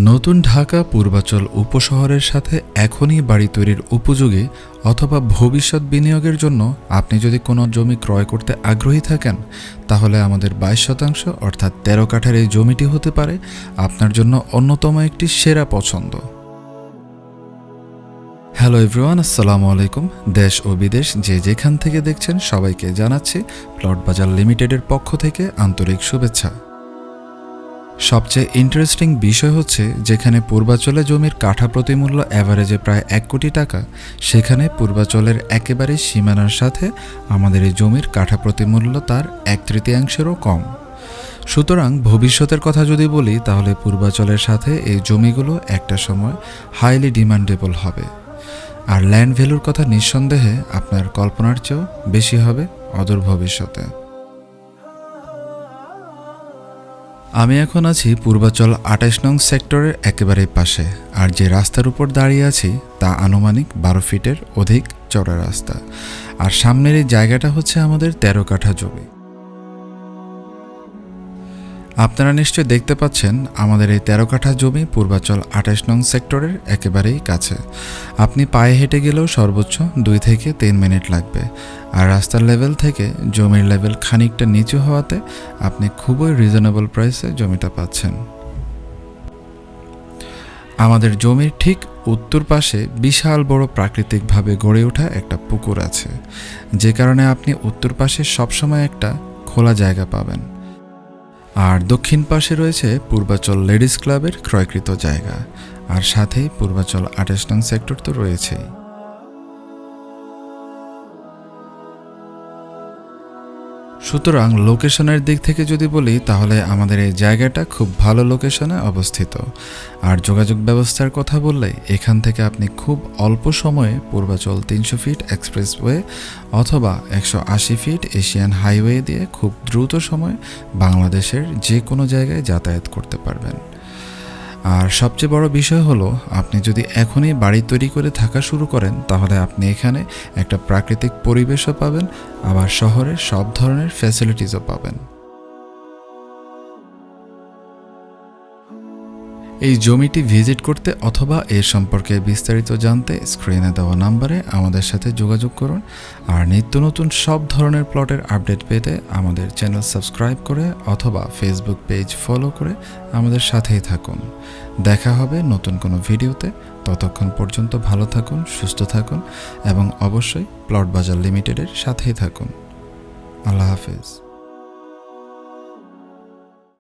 নতুন ঢাকা পূর্বাচল উপশহরের সাথে এখনই বাড়ি তৈরির উপযোগী অথবা ভবিষ্যৎ বিনিয়োগের জন্য আপনি যদি কোনো জমি ক্রয় করতে আগ্রহী থাকেন, তাহলে আমাদের 22% অর্থাৎ 13 কাঠার এই জমিটি হতে পারে আপনার জন্য অন্যতম একটি সেরা পছন্দ। হ্যালো এভরিওয়ান, আসসালামু আলাইকুম। দেশ ও বিদেশ যে যেখান থেকে দেখছেন সবাইকে জানাচ্ছি প্লট বাজার লিমিটেডের পক্ষ থেকে আন্তরিক শুভেচ্ছা। সবচেয়ে ইন্টারেস্টিং বিষয় হচ্ছে, যেখানে পূর্বাচলে জমির কাঠা প্রতি মূল্য অ্যাভারেজে প্রায় 1 কোটি টাকা, সেখানে পূর্বাচলের একেবারে সীমানার সাথে আমাদের এই জমির কাঠা প্রতি মূল্য তার 1/3-এরও কম। সুতরাং ভবিষ্যতের কথা যদি বলি, তাহলে পূর্বাচলের সাথে এই জমিগুলো একটা সময় হাইলি ডিমান্ডেবল হবে। আর ল্যান্ড ভ্যালুর কথা নিঃসন্দেহে আপনার কল্পনার চেয়েও বেশি হবে অদূর ভবিষ্যতে। আমি এখন আছি পূর্বাচল 28 নং সেক্টরের একেবারে পাশে, আর যে রাস্তার উপর দাঁড়িয়ে আছি তা আনুমানিক 12 ফিটের অধিক চওড়া রাস্তা। আর সামনের এই জায়গাটা হচ্ছে আমাদের 13 কাঠা জমি। আপনারা নিশ্চয়ই দেখতে পাচ্ছেন আমাদের এই 13 কাঠা জমি পূর্বাচল 28 নং সেক্টরের একেবারেই কাছে। আপনি পায়ে হেঁটে গেলেও সর্বোচ্চ 2 থেকে 3 মিনিট লাগবে। আর রাস্তার লেভেল থেকে জমির লেভেল খানিকটা নিচু হওয়াতে আপনি খুবই রিজনেবল প্রাইসে জমিটা পাচ্ছেন। আমাদের জমির ঠিক উত্তর পাশে বিশাল বড় প্রাকৃতিকভাবে গড়ে ওঠা একটা পুকুর আছে, যে কারণে আপনি উত্তর পাশে সবসময় একটা খোলা জায়গা পাবেন। আর দক্ষিণ পাশে রয়েছে পূর্বাচল লেডিস ক্লাবের ক্রয়কৃত জায়গা, আর সাথেই পূর্বাচল 28 নং সেক্টর তো রয়েছেই। সুতরাং লোকেশনের দিক থেকে যদি বলি, তাহলে আমাদের এই জায়গাটা খুব ভালো লোকেশনে অবস্থিত। আর যোগাযোগ ব্যবস্থার কথা বললে, এখান থেকে আপনি খুব অল্প সময়ে পূর্বাচল 300 ফিট এক্সপ্রেসওয়ে অথবা 180 ফিট এশিয়ান হাইওয়ে দিয়ে খুব দ্রুত সময়ে বাংলাদেশের যে কোনো জায়গায় যাতায়াত করতে পারবেন। আর সবচেয়ে বড় বিষয় হলো, আপনি যদি এখনই বাড়ি তৈরি করে থাকা শুরু করেন, তাহলে আপনি এখানে একটা প্রাকৃতিক পরিবেশও পাবেন, আবার শহরের সব ধরনের ফ্যাসিলিটিসও পাবেন। এই জমিটি ভিজিট করতে অথবা এর সম্পর্কে বিস্তারিত জানতে স্ক্রিনে দেওয়া নাম্বারে আমাদের সাথে যোগাযোগ করুন। আর নিত্য নতুন সব ধরনের প্লটের আপডেট পেতে আমাদের চ্যানেল সাবস্ক্রাইব করে অথবা ফেসবুক পেজ ফলো করে আমাদের সাথেই থাকুন। দেখা হবে নতুন কোনো ভিডিওতে। ততক্ষণ পর্যন্ত ভালো থাকুন, সুস্থ থাকুন এবং অবশ্যই প্লট বাজার লিমিটেডের সাথেই থাকুন। আল্লাহ হাফেজ।